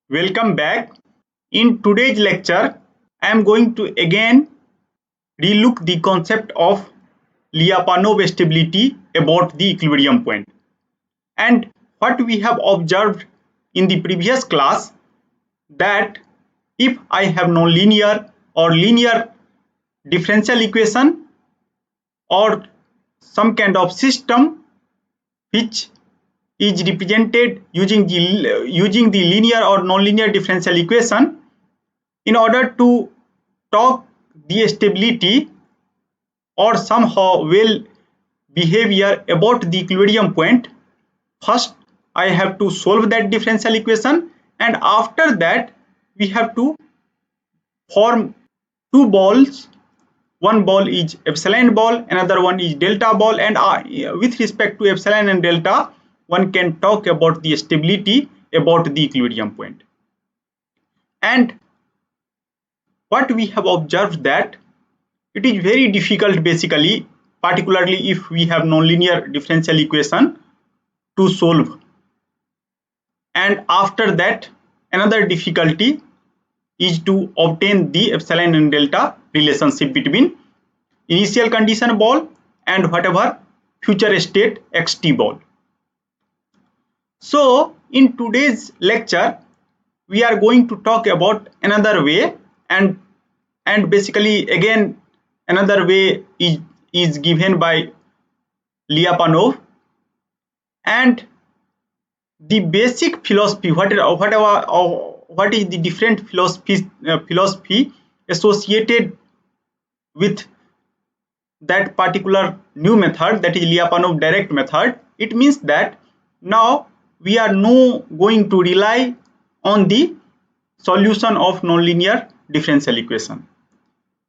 Welcome back. In today's lecture, I am going to again relook the concept of Lyapunov stability about the equilibrium point. And what we have observed in the previous class that if I have nonlinear or linear differential equation or some kind of system which is represented using the linear or nonlinear differential equation, in order to talk the stability or somehow well behavior about the equilibrium point, first I have to solve that differential equation, and after that we have to form two balls. One ball is epsilon ball, another one is delta ball, and with respect to epsilon and delta one can talk about the stability about the equilibrium point. And what we have observed that it is very difficult, basically, particularly if we have nonlinear differential equation, to solve. And after that, another difficulty is to obtain the epsilon and delta relationship between initial condition ball and whatever future state xt ball. So in today's lecture we are going to talk about another way, and basically again another way is given by Lyapunov, and the basic philosophy, what is the different philosophy associated with that particular new method, that is Lyapunov direct method. It means that now we are no going to rely on the solution of nonlinear differential equation.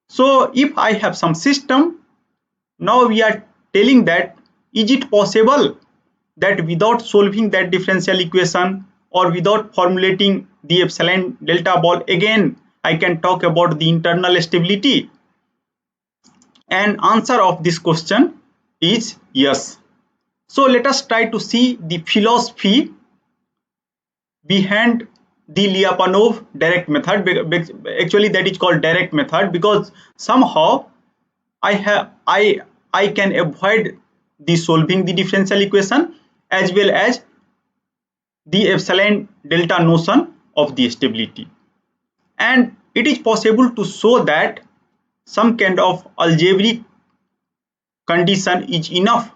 So if I have some system, now we are telling that is it possible that without solving that differential equation or without formulating the epsilon delta ball, again I can talk about the internal stability? And answer of this question is yes. So let us try to see the philosophy behind the Lyapunov direct method. Actually that is called direct method because somehow I can avoid the solving the differential equation as well as the epsilon delta notion of the stability. And it is possible to show that some kind of algebraic condition is enough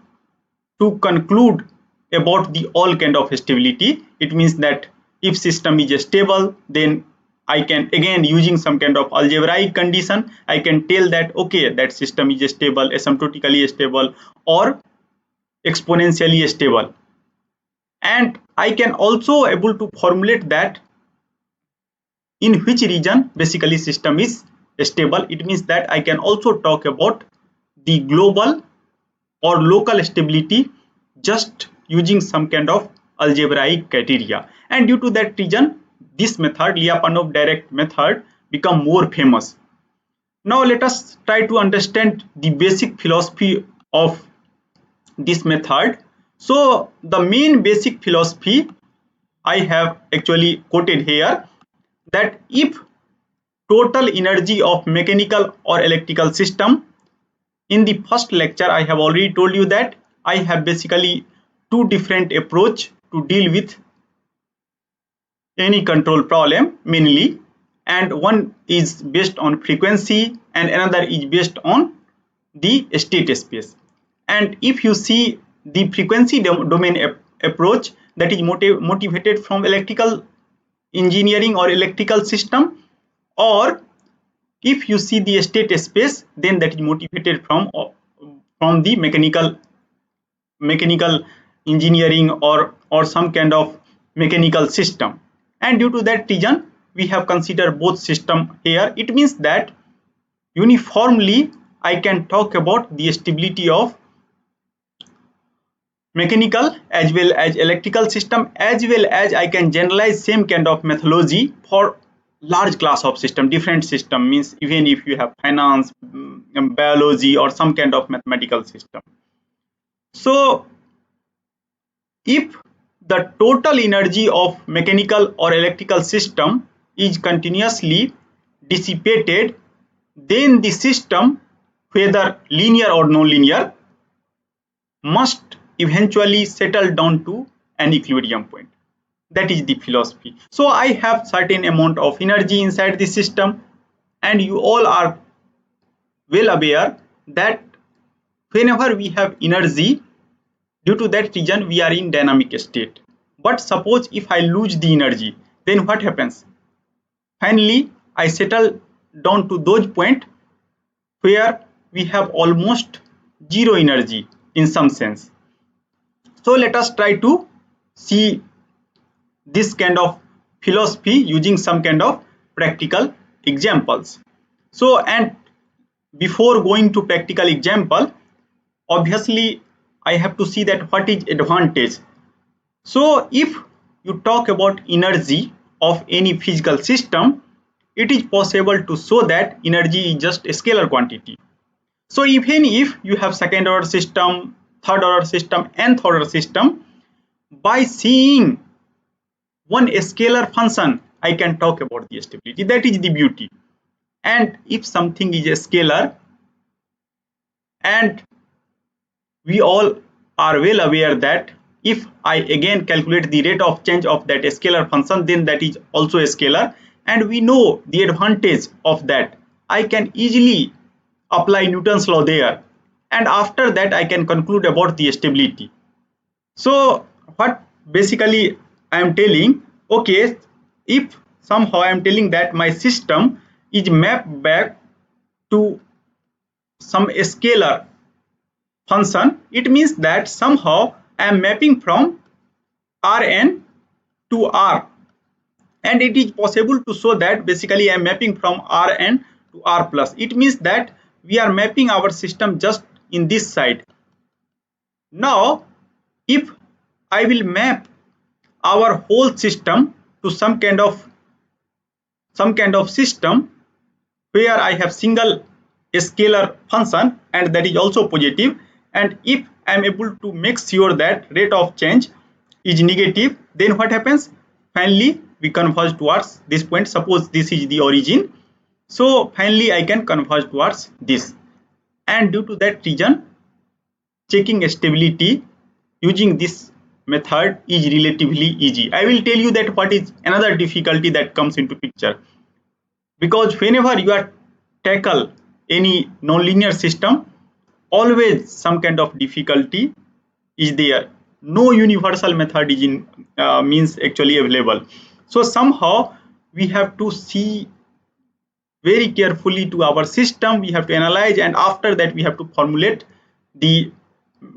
to conclude about the all kind of stability. It means that if system is stable, then I can, again using some kind of algebraic condition, I can tell that okay, that system is stable, asymptotically stable or exponentially stable. And I can also able to formulate that in which region basically system is stable. It means that I can also talk about the global or local stability just using some kind of algebraic criteria. And due to that reason, this method, Lyapunov direct method, become more famous. Now let us try to understand the basic philosophy of this method. So the main basic philosophy I have actually quoted here, that if total energy of mechanical or electrical system, in the first lecture I have already told you that I have basically two different approach to deal with any control problem mainly, and one is based on frequency and another is based on the state space. And if you see the frequency domain approach, that is motivated from electrical engineering or electrical system, or if you see the state space, then that is motivated from the mechanical engineering or some kind of mechanical system. And due to that reason we have considered both system here. It means that uniformly I can talk about the stability of mechanical as well as electrical system, as well as I can generalize same kind of methodology for large class of system. Different system means even if you have finance, biology or some kind of mathematical system. So if the total energy of mechanical or electrical system is continuously dissipated, then the system, whether linear or non-linear, must eventually settle down to an equilibrium point. That is the philosophy. So I have certain amount of energy inside the system, and you all are well aware that whenever we have energy, due to that reason we are in dynamic state. But suppose if I lose the energy, then what happens? Finally, I settle down to those points where we have almost zero energy in some sense. So let us try to see this kind of philosophy using some kind of practical examples. So, and before going to practical example, obviously I have to see that what is advantage. So if you talk about energy of any physical system, it is possible to show that energy is just a scalar quantity. So even if you have second order system, third order system, nth order system, by seeing one scalar function, I can talk about the stability. That is the beauty. And if something is a scalar, and we all are well aware that if I again calculate the rate of change of that scalar function, then that is also a scalar, and we know the advantage of that. I can easily apply Newton's law there, and after that I can conclude about the stability. So what basically I am telling, okay, if somehow I am telling that my system is mapped back to some scalar function, it means that somehow I am mapping from Rn to R, and it is possible to show that basically I am mapping from Rn to R plus. It means that we are mapping our system just in this side. Now if I will map our whole system to some kind of system where I have single scalar function and that is also positive, and if I am able to make sure that rate of change is negative, then what happens? Finally we converge towards this point. Suppose this is the origin, so finally I can converge towards this, and due to that reason checking stability using this method is relatively easy. I will tell you that what is another difficulty that comes into picture, because whenever you are tackle any nonlinear system, always some kind of difficulty is there. No universal method is in means actually available. So somehow we have to see very carefully to our system, we have to analyze, and after that we have to formulate the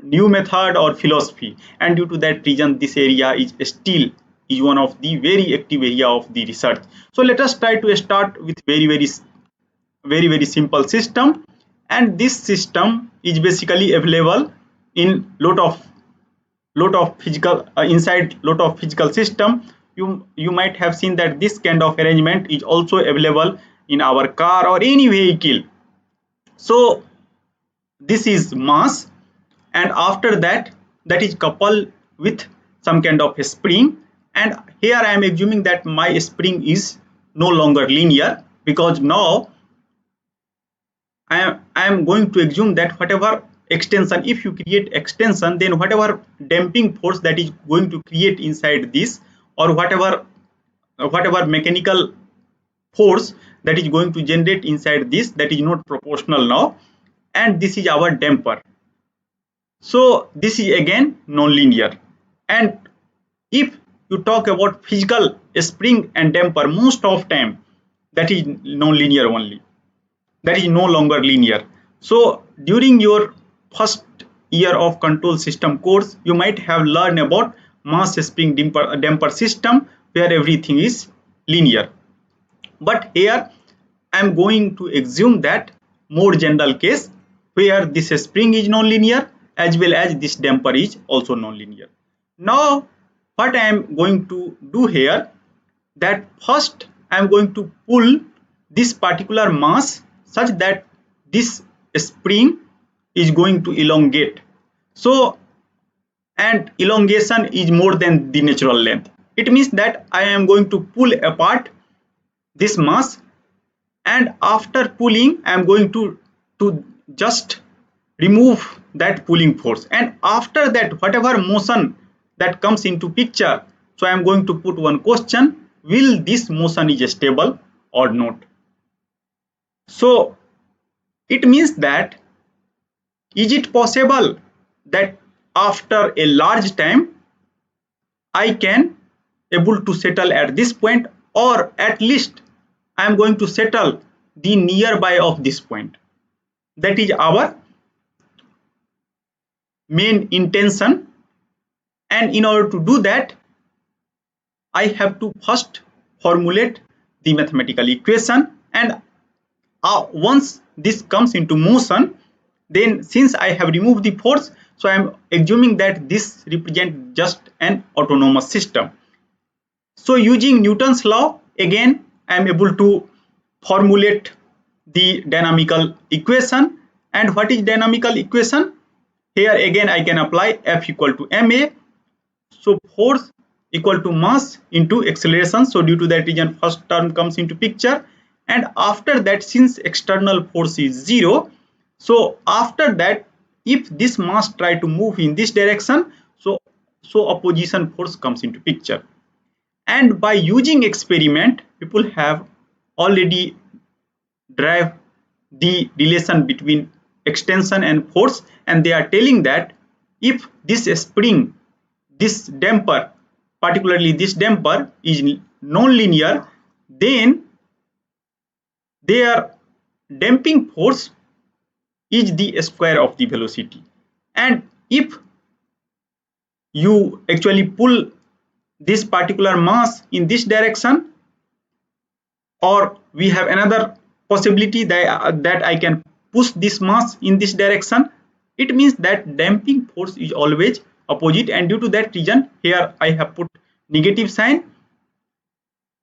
new method or philosophy, and due to that reason this area is still is one of the very active area of the research. So let us try to start with very simple system, and this system is basically available in lot of physical inside lot of physical system. You might have seen that this kind of arrangement is also available in our car or any vehicle. So this is mass, and after that is coupled with some kind of a spring, and here I am assuming that my spring is no longer linear, because now I am going to assume that whatever extension, if you create extension, then whatever damping force that is going to create inside this, or whatever mechanical force that is going to generate inside this, that is not proportional now, and this is our damper. So this is again non-linear, and if you talk about physical spring and damper, most of time that is non-linear only, that is no longer linear. So during your first year of control system course, you might have learned about mass spring damper system where everything is linear. But here I am going to assume that more general case where this spring is non-linear as well as this damper is also non-linear. Now what I am going to do here, that first I am going to pull this particular mass such that this spring is going to elongate. So and elongation is more than the natural length. It means that I am going to pull apart this mass, and after pulling I am going to just remove that pulling force, and after that whatever motion that comes into picture, so I am going to put one question: will this motion is stable or not? So it means that is it possible that after a large time I can able to settle at this point, or at least I am going to settle the nearby of this point. That is our main intention, and in order to do that I have to first formulate the mathematical equation, and once this comes into motion, then since I have removed the force, so I am assuming that this represents just an autonomous system. So using Newton's law, again I am able to formulate the dynamical equation. And what is dynamical equation? Here again I can apply F equal to ma. So force equal to mass into acceleration. So due to that reason first term comes into picture, and after that since external force is 0, so after that if this mass try to move in this direction, so opposition force comes into picture. And by using experiment, people have already derived the relation between extension and force, and they are telling that if this spring, this damper, particularly this damper is non-linear, then their damping force is the square of the velocity. And if you actually pull this particular mass in this direction, or we have another possibility that I can push this mass in this direction, it means that damping force is always opposite, and due to that reason here I have put negative sign,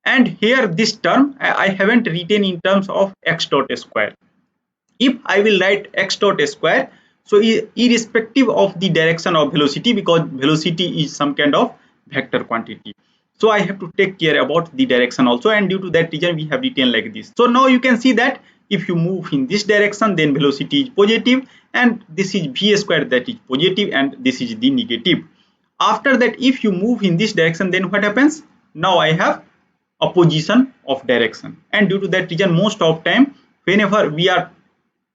and here this term I haven't written in terms of x dot square. If I will write x dot square, so irrespective of the direction of velocity, because velocity is some kind of vector quantity, so I have to take care about the direction also, and due to that reason we have written like this. So now you can see that if you move in this direction, then velocity is positive, and this is v square, that is positive, and this is the negative. After that if you move in this direction, then what happens? Now I have opposition of direction, and due to that reason most of time whenever we are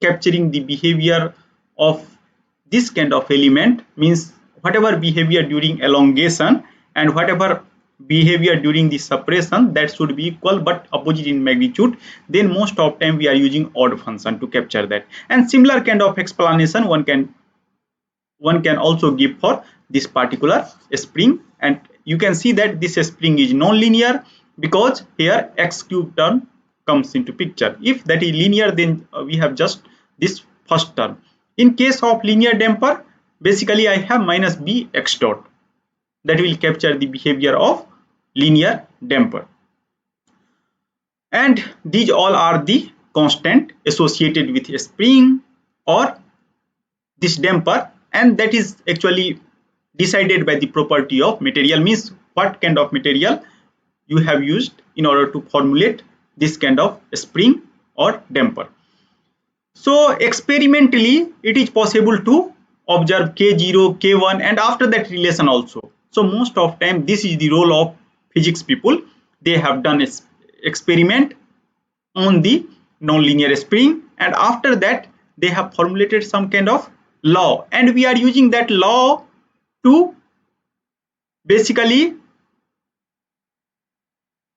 capturing the behavior of this kind of element, means whatever behavior during elongation and whatever behavior during the suppression, that should be equal but opposite in magnitude, then most of time we are using odd function to capture that. And similar kind of explanation one can also give for this particular spring, and you can see that this spring is non-linear because here x cube term comes into picture. If that is linear, then we have just this first term. In case of linear damper, basically I have minus b x dot, that will capture the behavior of linear damper. And these all are the constant associated with a spring or this damper, and that is actually decided by the property of material, means what kind of material you have used in order to formulate this kind of spring or damper. So experimentally it is possible to observe k0, k1, and after that relation also. So most of time this is the role of physics people. They have done an experiment on the non-linear spring, and after that they have formulated some kind of law, and we are using that law to basically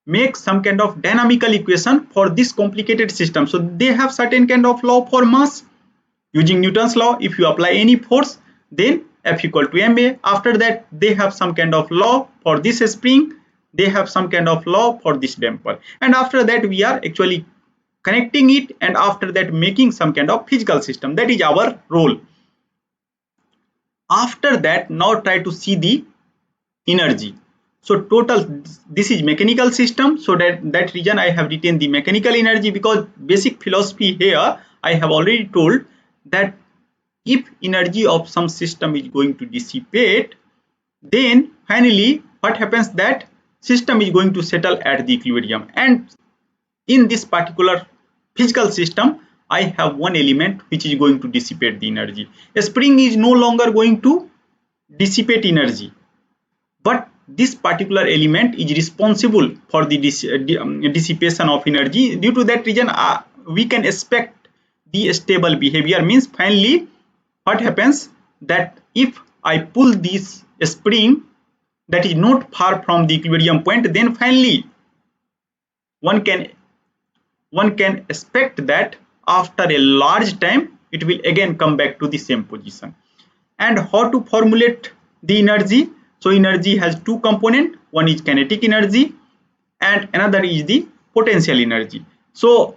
make some kind of dynamical equation for this complicated system. So they have certain kind of law for mass. Using Newton's law, if you apply any force, then F equal to ma. After that they have some kind of law for this spring, they have some kind of law for this damper, and after that we are actually connecting it, and after that making some kind of physical system. That is our role. After that, now try to see the energy. So total, this is mechanical system, so that reason I have written the mechanical energy, because basic philosophy here I have already told that if energy of some system is going to dissipate, then finally what happens, that system is going to settle at the equilibrium. And in this particular physical system, I have one element which is going to dissipate the energy. A spring is no longer going to dissipate energy, but this particular element is responsible for the dissipation of energy. Due to that reason, we can expect the stable behavior. Means finally what happens, that if I pull this spring that is not far from the equilibrium point, then finally one can expect that after a large time it will again come back to the same position. And how to formulate the energy? So energy has two components, one is kinetic energy and another is the potential energy. So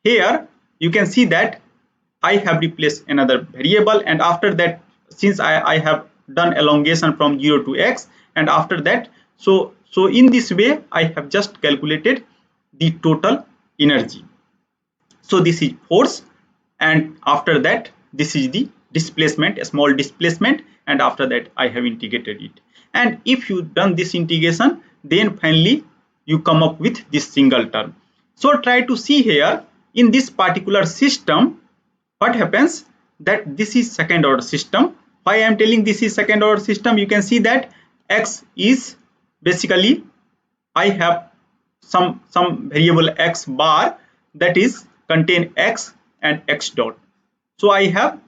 here you can see that I have replaced another variable, and after that, since I have done elongation from 0 to x, and after that, so in this way I have just calculated the total energy. So this is force, and after that this is the displacement, a small displacement, and after that I have integrated it. And if you done this integration, then finally you come up with this single term. So try to see here in this particular system what happens, that this is second order system. Why I am telling this is second order system? You can see that x is basically, I have some variable x bar that is contain x and x dot. So I have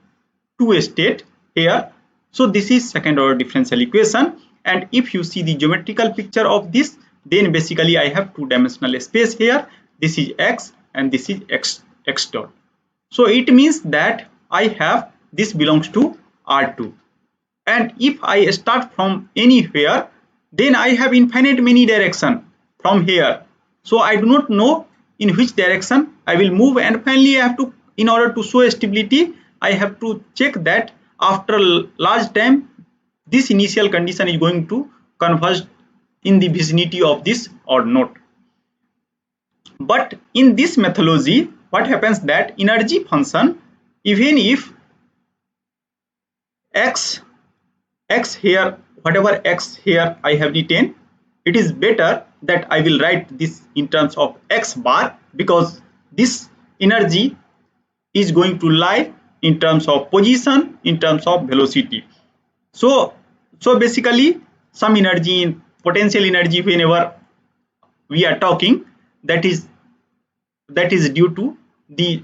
two state here. So this is second order differential equation, and if you see the geometrical picture of this, then basically I have two dimensional space here. This is x and this is x dot. So it means that I have, this belongs to R2, and if I start from anywhere, then I have infinite many direction from here. So I do not know in which direction I will move, and finally I have to, in order to show stability, I have to check that after large time this initial condition is going to converge in the vicinity of this or not. But in this methodology what happens, that energy function, even if x here, whatever x here I have written, it is better that I will write this in terms of x bar, because this energy is going to lie in terms of position, in terms of velocity. So basically some energy, in potential energy, whenever we are talking, that is due to the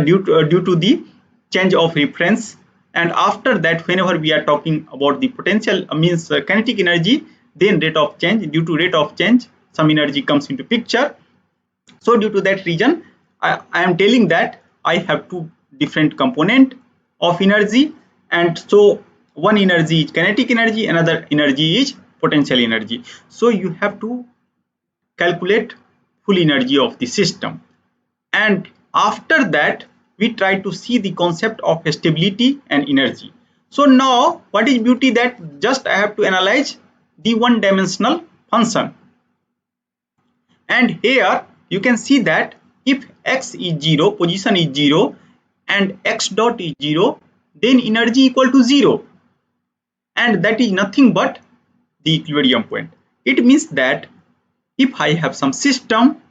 due to the change of reference. And after that, whenever we are talking about the potential, means kinetic energy, then rate of change, due to rate of change some energy comes into picture. So due to that reason, I am telling that I have two different component of energy, and so one energy is kinetic energy, another energy is potential energy. So you have to calculate full energy of the system, and after that we try to see the concept of stability and energy. So now what is beauty, that just I have to analyze the one dimensional function, and here you can see that if x is 0, position is 0 and x dot is 0, then energy equal to 0, and that is nothing but the equilibrium point. It means that if I have some system,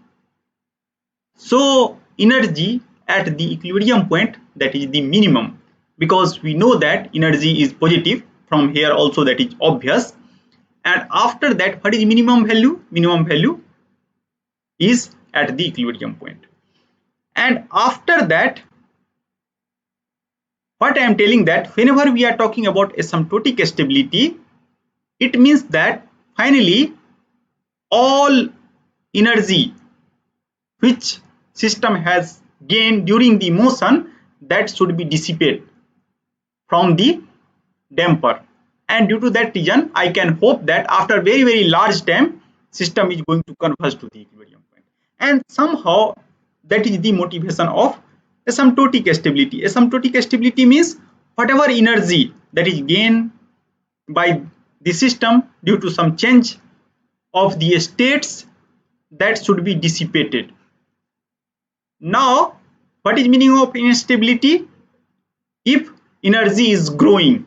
so energy at the equilibrium point, that is the minimum, because we know that energy is positive from here also, that is obvious. And after that, what is minimum value? Minimum value is at the equilibrium point. And after that, what I am telling, that whenever we are talking about asymptotic stability, it means that finally all energy which system has gained during the motion, that should be dissipated from the damper. And due to that reason, I can hope that after very large time, system is going to converge to the equilibrium point. And somehow that is the motivation of asymptotic stability. Asymptotic stability means whatever energy that is gained by the system due to some change of the states, that should be dissipated. Now what is meaning of instability? If energy is growing,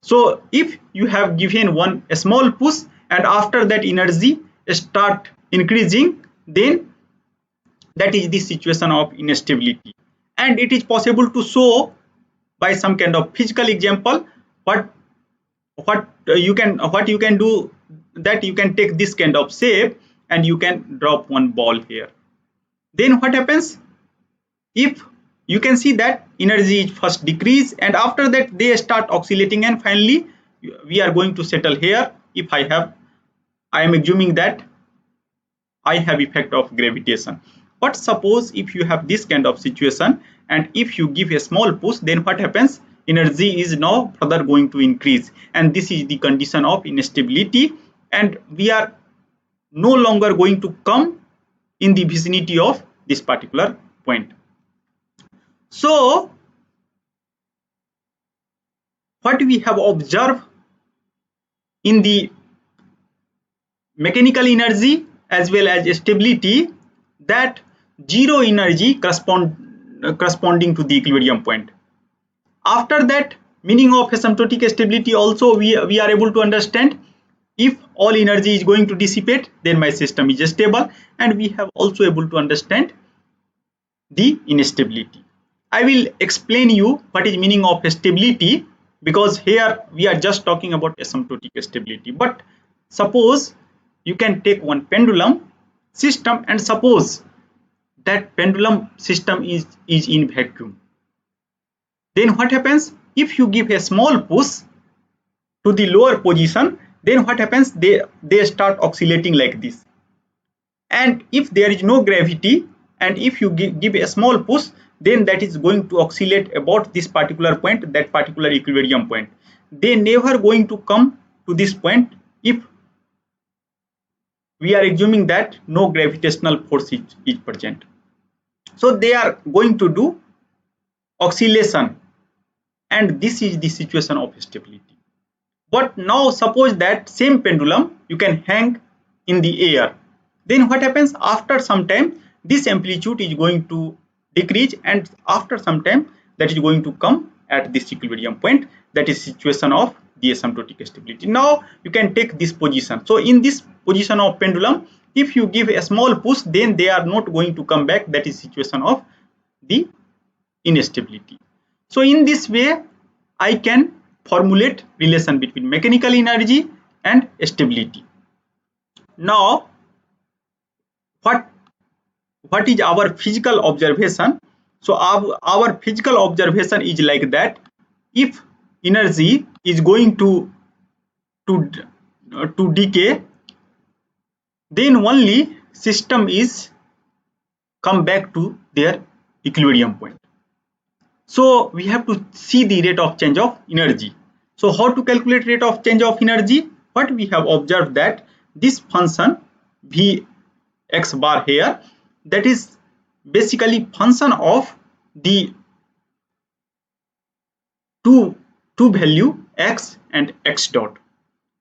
So if you have given a small push and after that energy start increasing, then that is the situation of instability. And it is possible to show by some kind of physical example. What you can do, that you can take this kind of shape and you can drop one ball here. Then what happens, if you can see that energy is first decrease and after that they start oscillating and finally we are going to settle here. If I am assuming that I have effect of gravitation. But suppose if you have this kind of situation and if you give a small push, then what happens, energy is now further going to increase, and this is the condition of instability, and we are no longer going to come in the vicinity of this particular point. So what we have observed in the mechanical energy as well as stability, that zero energy corresponding to the equilibrium point. After that, meaning of asymptotic stability also we are able to understand. If all energy is going to dissipate, then my system is stable, and we have also able to understand the instability. I will explain you what is meaning of stability, because here we are just talking about asymptotic stability. But suppose you can take one pendulum system and suppose that pendulum system is in vacuum. Then what happens, if you give a small push to the lower position, then what happens, they start oscillating like this. And if there is no gravity and if you give a small push, then that is going to oscillate about this particular point, that particular equilibrium point. They never going to come to this point if we are assuming that no gravitational force is present. So they are going to do oscillation, and this is the situation of stability. But now suppose that same pendulum you can hang in the air, then what happens, after some time this amplitude is going to decrease and after some time that is going to come at this equilibrium point, that is situation of the asymptotic stability. Now you can take this position. So in this position of pendulum, if you give a small push, then they are not going to come back, that is situation of the instability. So in this way I can formulate relation between mechanical energy and stability. Now what is our physical observation? So our physical observation is like that, if energy is going to decay, then only system is come back to their equilibrium point. So we have to see the rate of change of energy. So how to calculate rate of change of energy? What we have observed, that this function v x bar here, that is basically function of the two value x and x dot,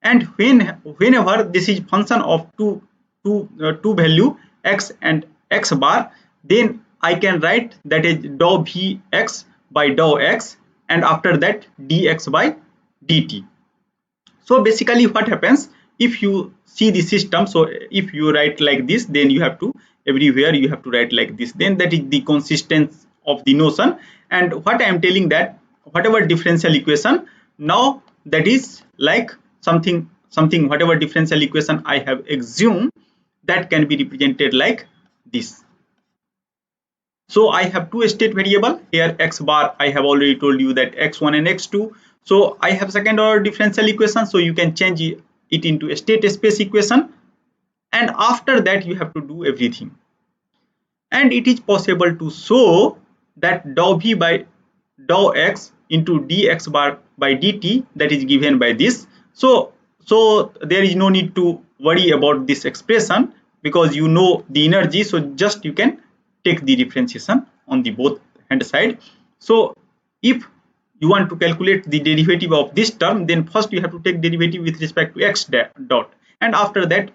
and whenever this is function of two value x and x bar, then I can write that is dou v x by dou x and after that dx by dt. So basically what happens, if you see the system, so if you write like this, then you have to everywhere you have to write like this, then that is the consistency of the notion. And what I am telling, that whatever differential equation, now that is like something whatever differential equation I have assumed, that can be represented like this. So I have two state variable here, x bar I have already told you that x1 and x2. So I have second order differential equation, so you can change it into a state space equation, and after that you have to do everything. And it is possible to show that dou v by dou x into dx bar by dt, that is given by this. So there is no need to worry about this expression because you know the energy, so just you can take the differentiation on the both hand side. So if you want to calculate the derivative of this term, then first you have to take derivative with respect to x dot, and after that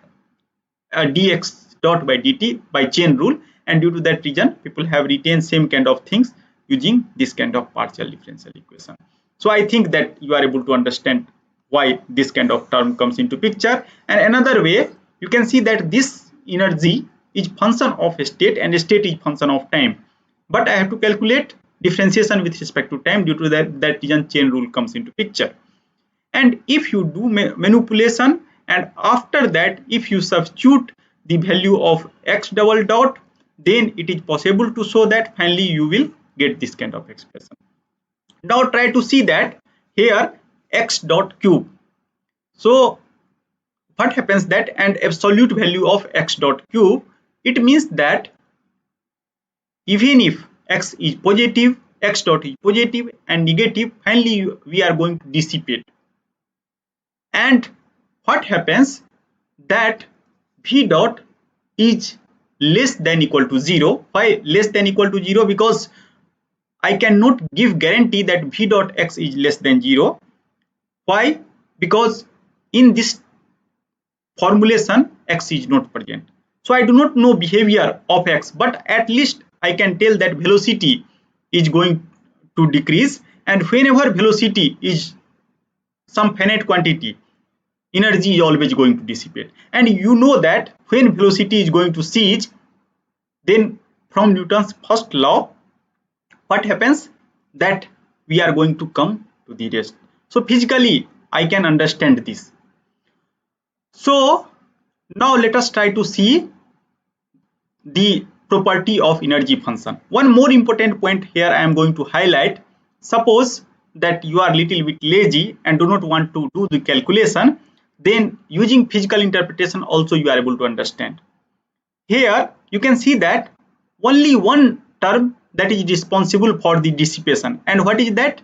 dx dot by dt by chain rule, and due to that reason people have retained same kind of things using this kind of partial differential equation. So I think that you are able to understand why this kind of term comes into picture. And another way, you can see that this energy is function of state and state is function of time. But I have to calculate differentiation with respect to time. Due to that reason chain rule comes into picture. And if you do manipulation, and after that if you substitute the value of x double dot, then it is possible to show that finally you will get this kind of expression. Now try to see that here x dot cube. So what happens that and absolute value of x dot cube, it means that even if x is positive, x dot is positive and negative, finally we are going to dissipate. And what happens that v dot is less than equal to 0. Why less than equal to 0? Because I cannot give guarantee that v dot x is less than 0. Why? Because in this formulation x is not present. So I do not know behavior of x, but at least I can tell that velocity is going to decrease, and whenever velocity is some finite quantity, energy is always going to dissipate. And you know that when velocity is going to cease, then from Newton's first law, what happens that we are going to come to the rest. So physically I can understand this. So now let us try to see the property of energy function. One more important point here I am going to highlight. Suppose that you are little bit lazy and do not want to do the calculation, then using physical interpretation also you are able to understand. Here you can see that only one term that is responsible for the dissipation, and what is that?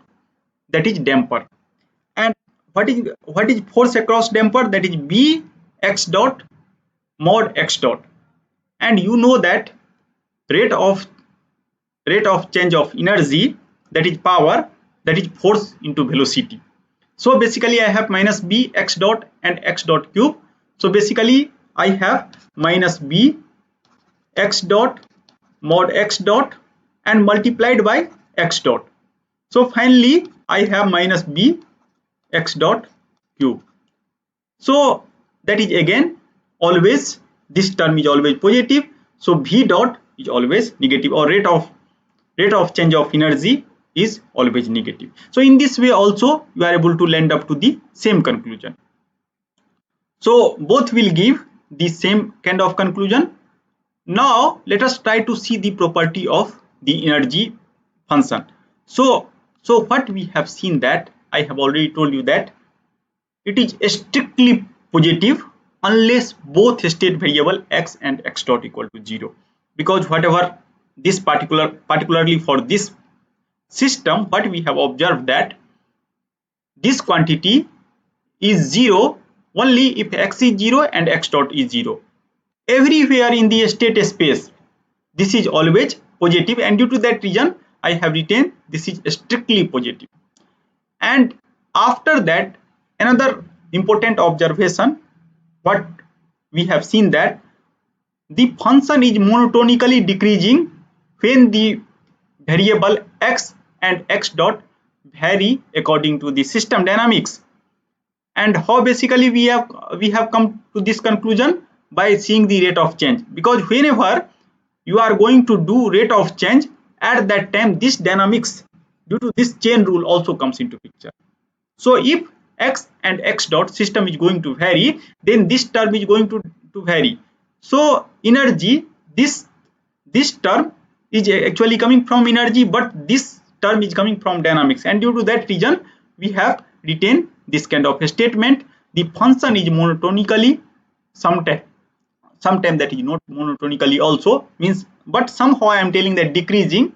That is damper. And what is force across damper? That is B x dot mod x dot. And you know that rate of change of energy, that is power, that is force into velocity. So basically I have minus b x dot and x dot cube. So basically I have minus b x dot mod x dot and multiplied by x dot. So finally I have minus b x dot cube. So that is again always, this term is always positive. So v dot is always negative, or rate of change of energy is always negative. So in this way also you are able to land up to the same conclusion. So both will give the same kind of conclusion. Now let us try to see the property of the energy function. So what we have seen, that I have already told you that it is strictly positive unless both state variable x and x dot equal to 0. Because whatever this particularly for this system, what we have observed that this quantity is 0 only if x is 0 and x dot is 0. Everywhere in the state space this is always positive, and due to that reason I have written this is strictly positive. And after that, another important observation, what we have seen that the function is monotonically decreasing when the variable x and x dot vary according to the system dynamics. And how basically we have come to this conclusion? By seeing the rate of change. Because whenever you are going to do rate of change, at that time this dynamics due to this chain rule also comes into picture. So if x and x dot system is going to vary, then this term is going to vary. So energy, this term is actually coming from energy, but this term is coming from dynamics, and due to that reason we have written this kind of a statement. The function is monotonically, sometime that is not monotonically also, means, but somehow I am telling that decreasing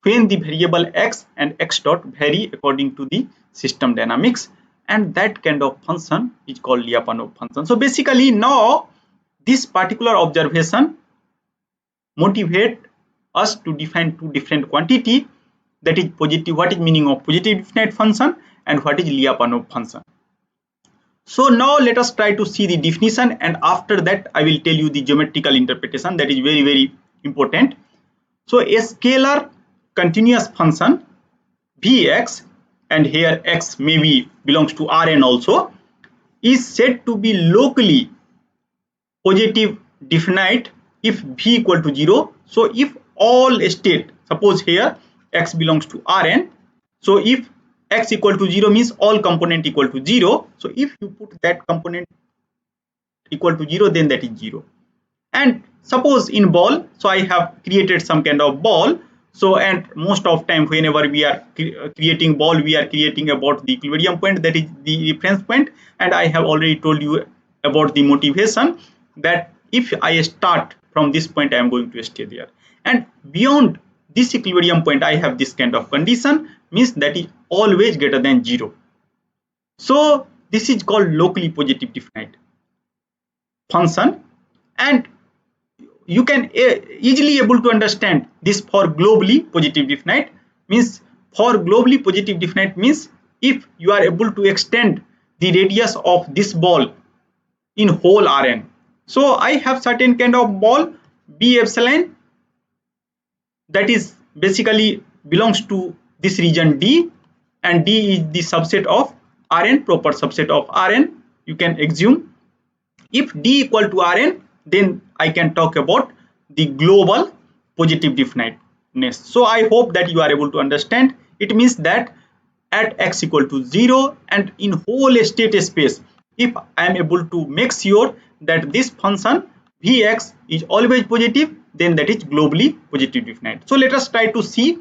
when the variable x and x dot vary according to the system dynamics, and that kind of function is called Lyapunov function. So basically now this particular observation motivate us to define two different quantity, that is positive, what is meaning of positive definite function, and what is Lyapunov function. So now let us try to see the definition, and after that I will tell you the geometrical interpretation, that is very important. So a scalar continuous function Vx and here x maybe belongs to Rn also, is said to be locally positive definite if v equal to 0. So if all state, suppose here x belongs to Rn, so if x equal to 0 means all component equal to 0. So if you put that component equal to 0, then that is 0. And suppose in ball, so I have created some kind of ball. So and most of time whenever we are creating ball, we are creating about the equilibrium point, that is the reference point. And I have already told you about the motivation that if I start from this point, I am going to stay there, and beyond this equilibrium point I have this kind of condition, means that is always greater than 0. So this is called locally positive definite function, and you can easily able to understand this for globally positive definite. Means for globally positive definite means if you are able to extend the radius of this ball in whole Rn. So I have certain kind of ball B epsilon, that is basically belongs to this region D, and D is the subset of Rn, proper subset of Rn. You can assume if D equal to Rn, then I can talk about the global positive definiteness. So I hope that you are able to understand. It means that at x equal to 0 and in whole state space, if I am able to make sure that this function Vx is always positive, then that is globally positive definite. So let us try to see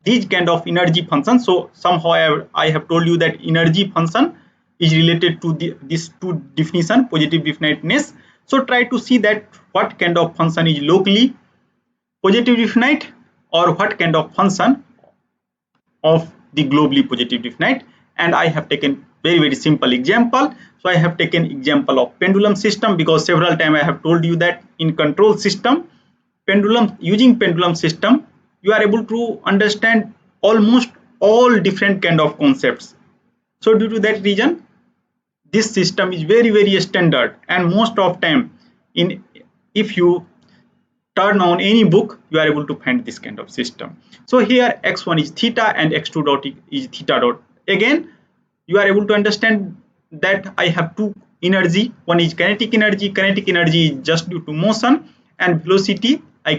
these kind of energy functions. So somehow I have told you that energy function is related to these two definition, positive definiteness. So try to see that what kind of function is locally positive definite or what kind of function of the globally positive definite. And I have taken very simple example. So I have taken example of pendulum system, because several times I have told you that in control system, using pendulum system, you are able to understand almost all different kind of concepts. So due to that reason, this system is very standard, and most of time if you turn on any book, you are able to find this kind of system. So here x1 is theta and x2 dot is theta dot. Again, you are able to understand that I have two energy. One is kinetic energy. Kinetic energy is just due to motion, and velocity I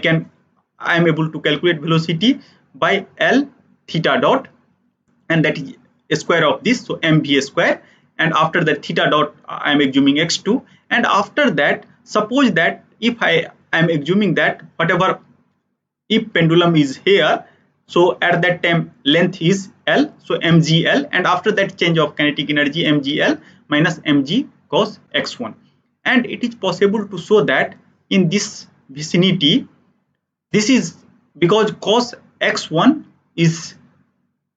am able to calculate velocity by L theta dot, and that is a square of this, so mv square. And after that theta dot I am assuming x2, and after that suppose that if I am assuming that whatever, if pendulum is here, so at that time length is L, so mgl, and after that change of kinetic energy mgl minus mg cos x1. And it is possible to show that in this vicinity, this is because cos x1 is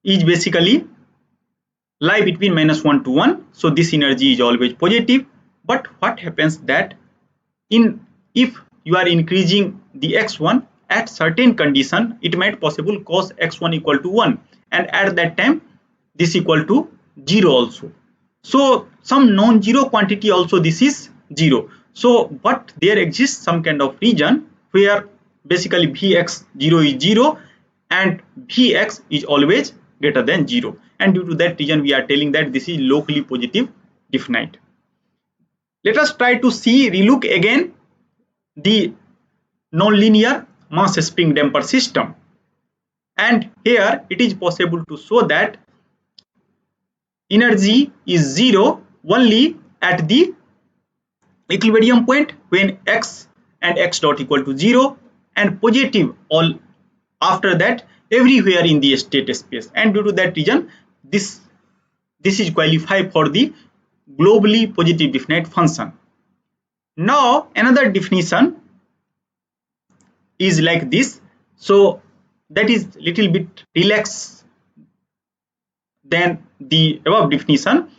basically lie between -1 to 1, so this energy is always positive. But what happens that if you are increasing the x1 at certain condition, it might possible cos x1 equal to 1, and at that time this equal to 0 also. So some non-zero quantity also this is 0. So but there exists some kind of region where basically Vx 0 is 0 and Vx is always greater than 0, and due to that reason we are telling that this is locally positive definite. Let us try to relook again the nonlinear mass spring damper system, and here it is possible to show that energy is 0 only at the equilibrium point when x and x dot equal to 0, and positive all after that everywhere in the state space. And due to that reason this is qualified for the globally positive definite function. Now another definition is like this, so that is little bit relaxed than the above definition.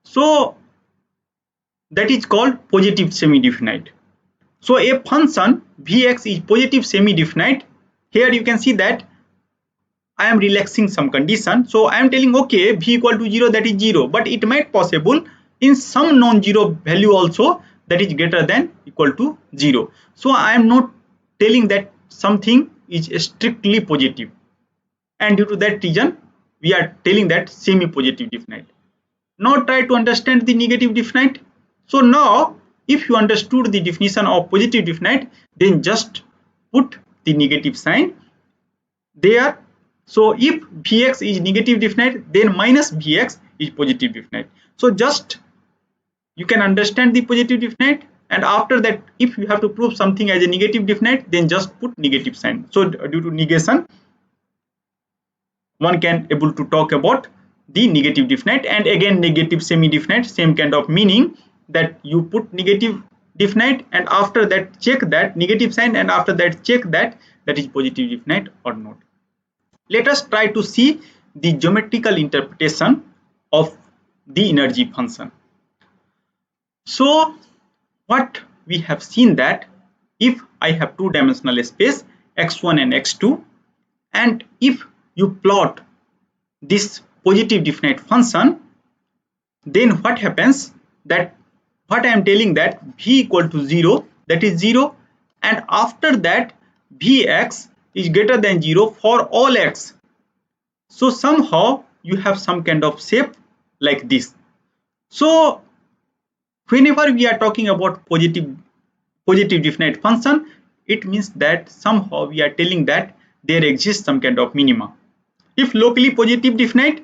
So that is called positive semi-definite. So a function Vx is positive semi-definite. Here you can see that I am relaxing some condition. So I am telling okay, v equal to 0, that is 0, but it might possible in some non-zero value also that is greater than equal to 0. So I am not telling that something is strictly positive, and due to that reason we are telling that semi-positive definite. Now try to understand the negative definite. So now if you understood the definition of positive definite, then just put the negative sign there. So if Vx is negative definite, then minus Vx is positive definite. So just you can understand the positive definite, and after that if you have to prove something as a negative definite, then just put negative sign. So due to negation, one can able to talk about the negative definite. And again negative semi-definite, same kind of meaning, that you put negative definite and after that check that negative sign, and after that check that that is positive definite or not. Let us try to see the geometrical interpretation of the energy function. So what we have seen that if I have two-dimensional space x1 and x2, and if you plot this positive definite function, then what happens, that what I am telling that v equal to 0, that is 0, and after that vx is greater than 0 for all x. So somehow you have some kind of shape like this. So whenever we are talking about positive definite function, it means that somehow we are telling that there exists some kind of minima. If locally positive definite,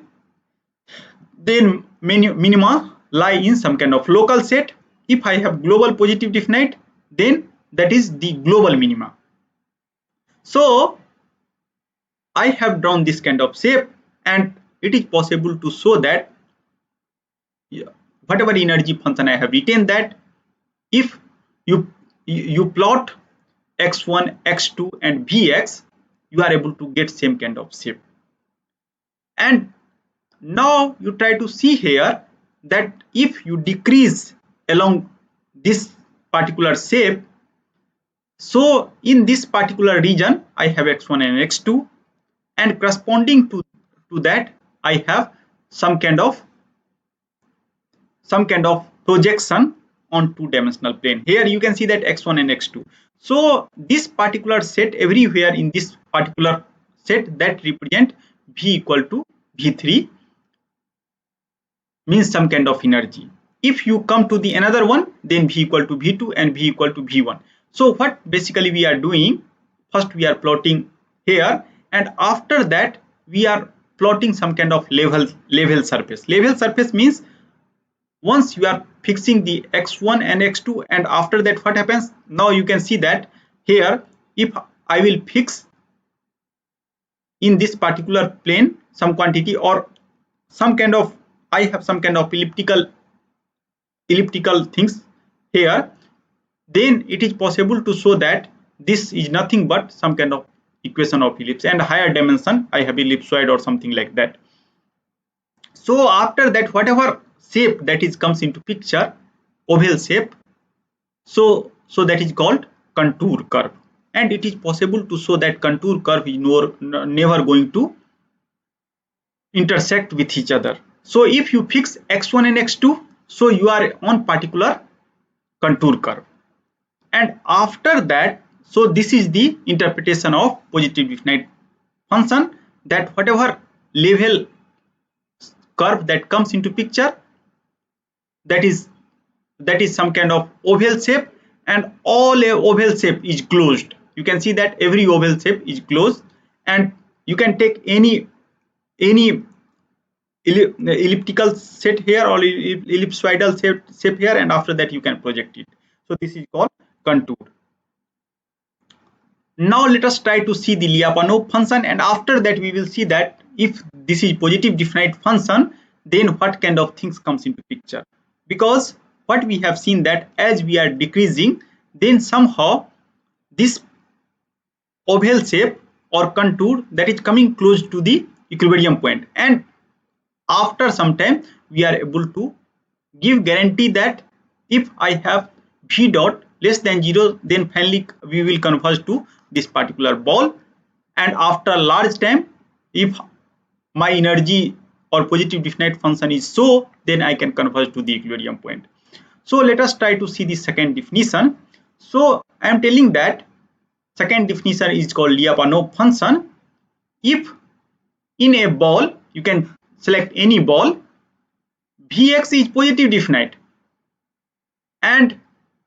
then minima lie in some kind of local set. If I have global positive definite, then that is the global minima. So I have drawn this kind of shape, and it is possible to show that whatever energy function I have written, that if you plot x1, x2 and vx, you are able to get same kind of shape. And now you try to see here that if you decrease along this particular shape, so in this particular region I have x1 and x2, and corresponding to that I have some kind of projection on two-dimensional plane. Here you can see that x1 and x2. So this particular set, everywhere in this particular set, that represent v equal to v3, means some kind of energy. If you come to the another one, then v equal to v2 and v equal to v1. So what basically we are doing, first we are plotting here, and after that we are plotting some kind of level surface. Level surface means once you are fixing the x1 and x2, and after that what happens, now you can see that here if I will fix in this particular plane some quantity or some kind of, I have some kind of elliptical things here, then it is possible to show that this is nothing but some kind of equation of ellipse, and higher dimension I have ellipsoid or something like that. So after that whatever shape that is comes into picture, oval shape, so that is called contour curve, and it is possible to show that contour curve is never going to intersect with each other. So if you fix x1 and x2, so you are on particular contour curve, and after that, so this is the interpretation of positive definite function, that whatever level curve that comes into picture, that is some kind of oval shape, and all a oval shape is closed. You can see that every oval shape is closed, and you can take any elliptical set here or ellipsoidal shape here, and after that you can project it. So this is called contour. Now let us try to see the Lyapunov function, and after that we will see that if this is positive definite function, then what kind of things comes into picture. Because what we have seen that as we are decreasing, then somehow this oval shape or contour that is coming close to the equilibrium point, and after some time we are able to give guarantee that if I have v dot less than 0, then finally we will converge to this particular ball, and after a large time, if my energy or positive definite function is so, then I can converge to the equilibrium point. So let us try to see the second definition. So I am telling that second definition is called Lyapunov function. If in a ball you can select any ball, Vx is positive definite, and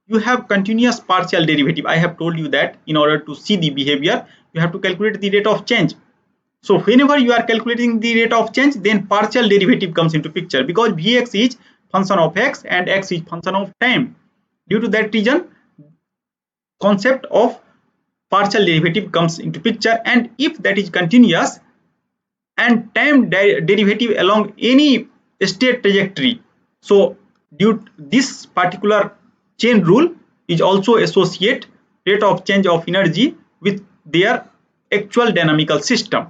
you have continuous partial derivative. I have told you that in order to see the behavior, you have to calculate the rate of change. So whenever you are calculating the rate of change, then partial derivative comes into picture, because Vx is function of x and x is function of time. Due to that reason, concept of partial derivative comes into picture, and if that is continuous and time derivative along any state trajectory, so due to this particular chain rule is also associate rate of change of energy with their actual dynamical system.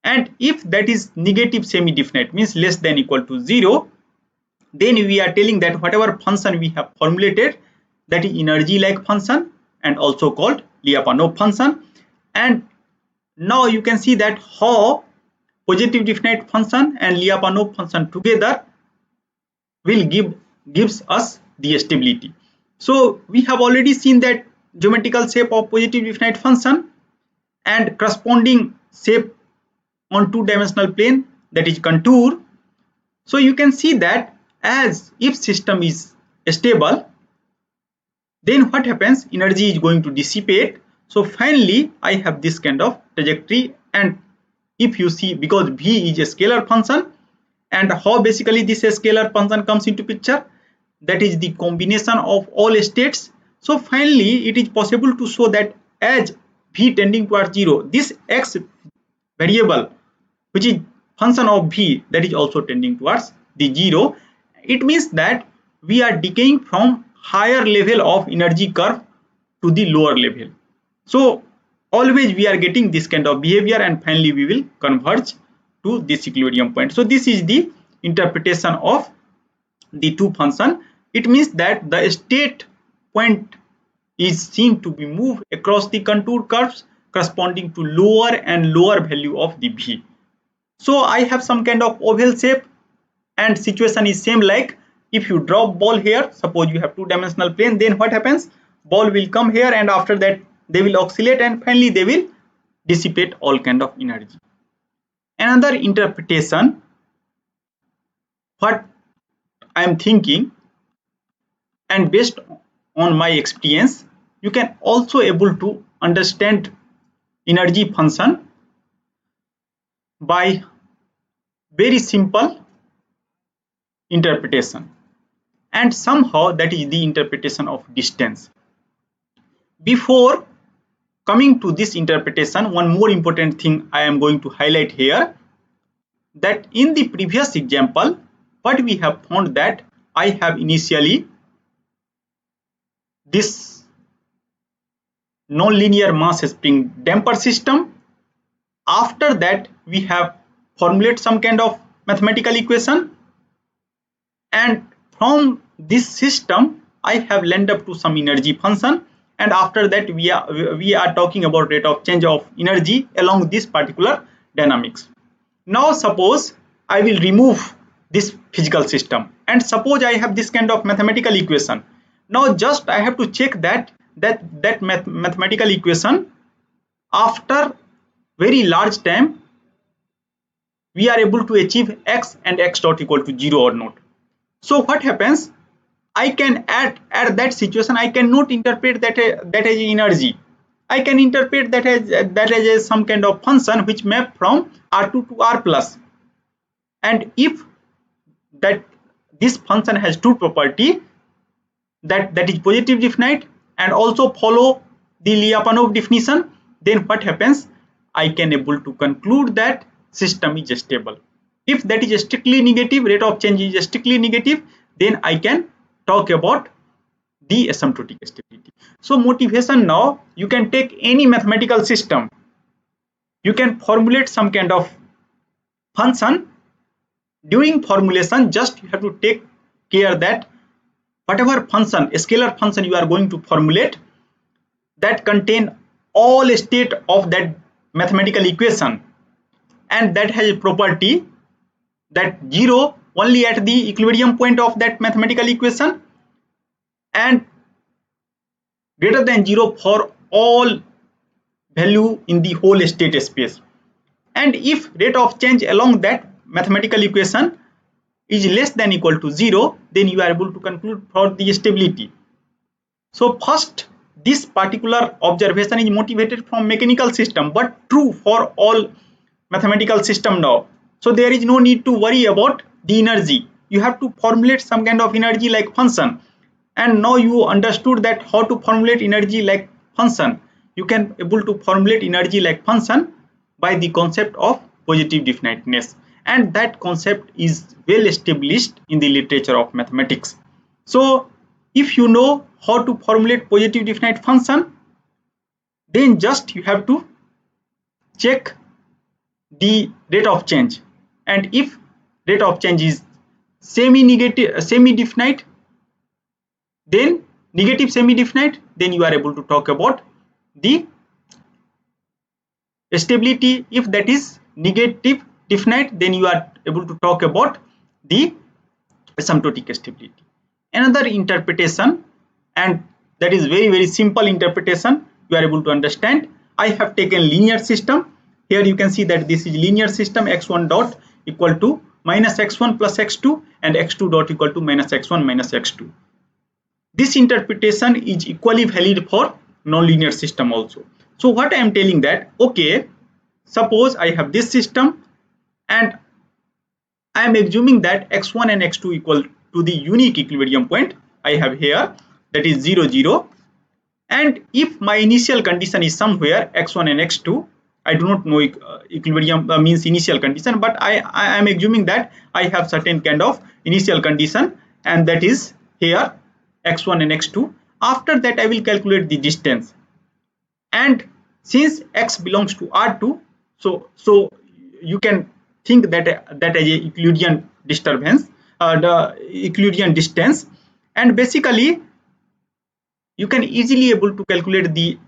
And if that is negative semi-definite, means less than equal to 0, then we are telling that whatever function we have formulated, that is energy like function and also called Lyapunov function. And now you can see that how positive definite function and Lyapunov function together will gives us the stability. So we have already seen that geometrical shape of positive definite function and corresponding shape on two-dimensional plane, that is contour. So you can see that as if system is stable, then what happens, energy is going to dissipate. So finally I have this kind of trajectory, and if you see, because V is a scalar function, and how basically this scalar function comes into picture, that is the combination of all states. So finally it is possible to show that as V tending towards 0, this x variable which is function of V, that is also tending towards the 0. It means that we are decaying from higher level of energy curve to the lower level. So always we are getting this kind of behavior, and finally we will converge to this equilibrium point. So this is the interpretation of the two function. It means that the state point is seen to be moved across the contour curves corresponding to lower and lower value of the V. So I have some kind of oval shape, and situation is same like if you drop ball here, suppose you have two-dimensional plane, then what happens, ball will come here and after that they will oscillate and finally they will dissipate all kind of energy. Another interpretation, what I am thinking and based on my experience, you can also able to understand energy function by very simple interpretation, and somehow that is the interpretation of distance. Before coming to this interpretation, one more important thing I am going to highlight here, that in the previous example what we have found, that I have initially this non-linear mass spring damper system. After that we have formulate some kind of mathematical equation, and from this system I have landed up to some energy function, and after that we are talking about rate of change of energy along this particular dynamics. Now suppose I will remove this physical system, and suppose I have this kind of mathematical equation. Now just I have to check that mathematical equation after very large time we are able to achieve x and x dot equal to 0 or not. So what happens, I can at that situation I cannot interpret that as energy. I can interpret that as some kind of function which map from R2 to R plus, and if that this function has two property, that is positive definite and also follow the Lyapunov definition, then what happens, I can able to conclude that system is stable. If that is strictly negative, rate of change is strictly negative, then I can talk about the asymptotic stability. So motivation, now you can take any mathematical system, you can formulate some kind of function. During formulation just you have to take care that whatever function, scalar function you are going to formulate, that contain all state of that mathematical equation, and that has a property that 0 only at the equilibrium point of that mathematical equation and greater than 0 for all value in the whole state space. and if rate of change along that mathematical equation is less than equal to 0, then you are able to conclude for the stability. So first, this particular observation is motivated from mechanical system, but true for all mathematical system now. So there is no need to worry about the energy. You have to formulate some kind of energy like function, and now you understood that how to formulate energy like function. You can able to formulate energy like function by the concept of positive definiteness, and that concept is well established in the literature of mathematics. So if you know how to formulate positive definite function, then just you have to check the rate of change, and if rate of change is semi-negative semi-definite, then negative semi-definite, then you are able to talk about the stability. If that is negative definite, then you are able to talk about the asymptotic stability. Another interpretation, and that is very simple interpretation, you are able to understand. I have taken linear system. Here you can see that this is linear system, x1 dot equal to minus x1 plus x2 and x2 dot equal to minus x1 minus x2. This interpretation is equally valid for nonlinear system also. So what I am telling that, okay, suppose I have this system and I am assuming that x1 and x2 equal to the unique equilibrium point I have here, that is 0 0, and if my initial condition is somewhere x1 and x2, I do not know equilibrium means initial condition, but I am assuming that I have certain kind of initial condition, and that is here x1 and x2. After that I will calculate the distance, and since x belongs to R2, so you can think that as a Euclidean disturbance, the Euclidean distance, and basically you can easily able to calculate the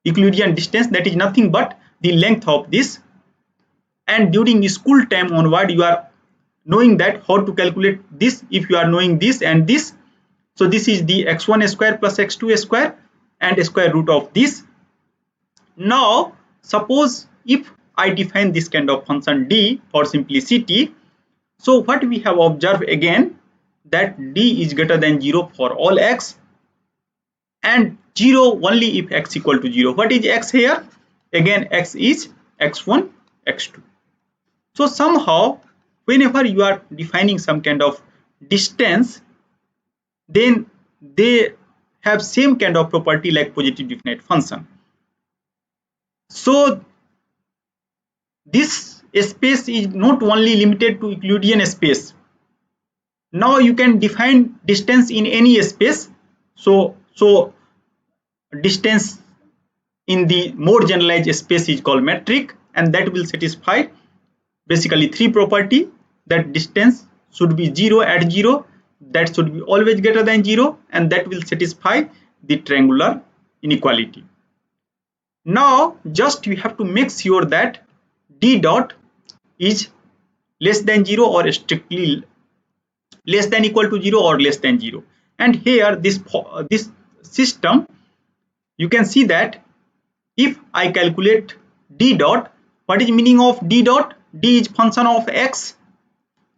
Euclidean distance, that is nothing but the length of this. And during school time onward, you are knowing that how to calculate this. If you are knowing this and this, so this is the x1 square plus x2 square and square root of this. Now suppose if I define this kind of function d for simplicity, so what we have observed again, that d is greater than 0 for all x and 0 only if x equal to 0. What is x here? Again x is x1 x2. So somehow whenever you are defining some kind of distance, then they have same kind of property like positive definite function. So this space is not only limited to Euclidean space. Now you can define distance in any space. So distance in the more generalized space is called metric, and that will satisfy basically three property, that distance should be 0 at 0, that should be always greater than 0, and that will satisfy the triangular inequality. Now just you have to make sure that d dot is less than 0 or strictly less than equal to 0 or less than 0. And here this system, you can see that if I calculate d dot, what is meaning of d dot? D is function of x.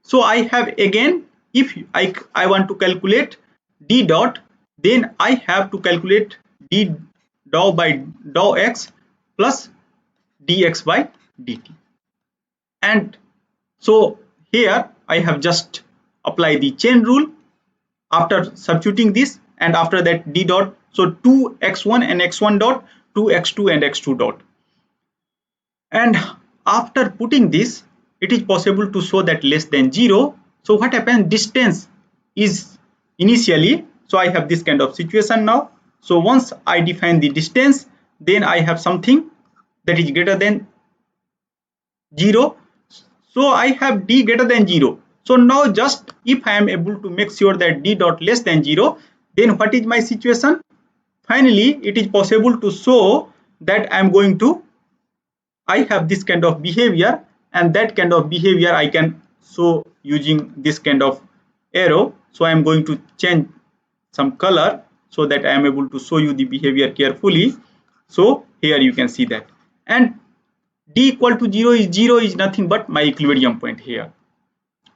So I have again, if I want to calculate d dot, then I have to calculate d dou by dou x plus dx by dt. And so here I have just apply the chain rule after substituting this, and after that d dot, so 2x1 and x1 dot, 2x2 and x2 dot. And after putting this, it is possible to show that less than 0. So what happens? Distance is initially, so I have this kind of situation now. So once I define the distance, then I have something that is greater than 0. So I have d greater than 0. So now just if I am able to make sure that d dot less than 0, then what is my situation? Finally, it is possible to show that I am going to, I have this kind of behavior, and that kind of behavior I can show using this kind of arrow. So I am going to change some color so that I am able to show you the behavior carefully. So here you can see that, and d equal to 0 is nothing but my equilibrium point here.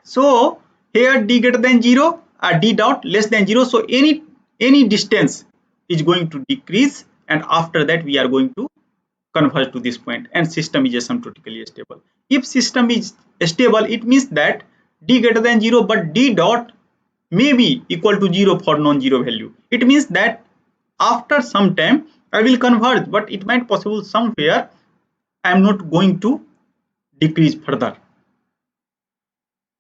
So here d greater than 0 d dot less than 0, so any distance is going to decrease, and after that we are going to converge to this point and system is asymptotically stable. If system is stable, it means that d greater than 0 but d dot may be equal to 0 for non-zero value. It means that after some time I will converge, but it might possible somewhere I am not going to decrease further.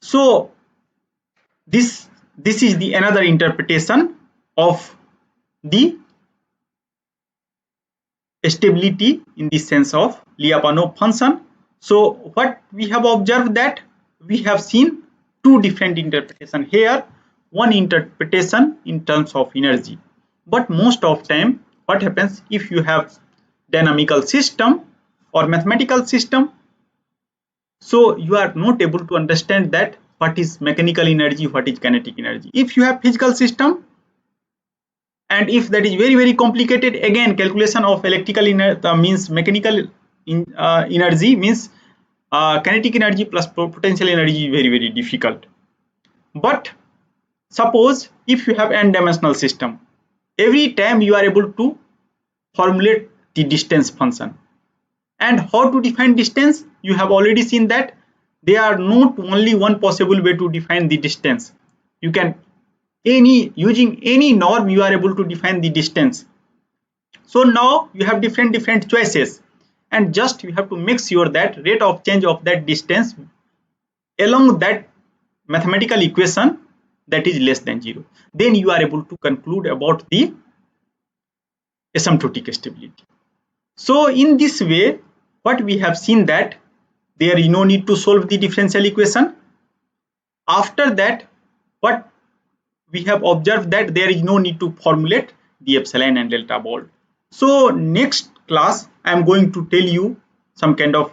So this is the another interpretation of the stability in the sense of Lyapunov function. So what we have observed, that we have seen two different interpretations here. One interpretation in terms of energy, but most of time what happens if you have dynamical system or mathematical system, so you are not able to understand that what is mechanical energy, what is kinetic energy. If you have physical system, and if that is very complicated, again calculation of electrical means mechanical energy means kinetic energy plus potential energy is very difficult. But suppose if you have n-dimensional system, every time you are able to formulate the distance function. And how to define distance? You have already seen that there are not only one possible way to define the distance. You can using any norm you are able to define the distance. So now you have different choices, and just you have to make sure that rate of change of that distance along that mathematical equation that is less than 0. Then you are able to conclude about the asymptotic stability. So in this way, what we have seen that there is no need to solve the differential equation. After that, what we have observed that there is no need to formulate the epsilon and delta bond. So next class I am going to tell you some kind of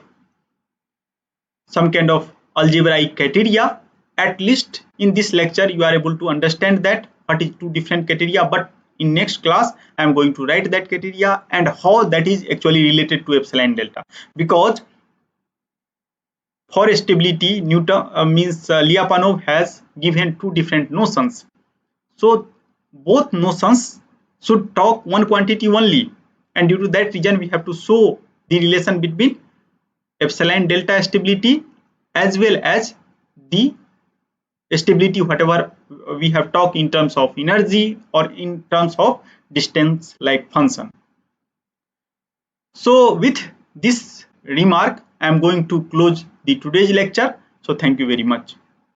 algebraic criteria. At least in this lecture you are able to understand that what is two different criteria, but in next class I am going to write that criteria and how that is actually related to epsilon delta. Because for stability, Newton Lyapunov has given two different notions. So both notions should talk one quantity only, and due to that reason we have to show the relation between epsilon delta stability as well as the stability whatever we have talked in terms of energy or in terms of distance like function. So with this remark I am going to close the today's lecture. So thank you very much.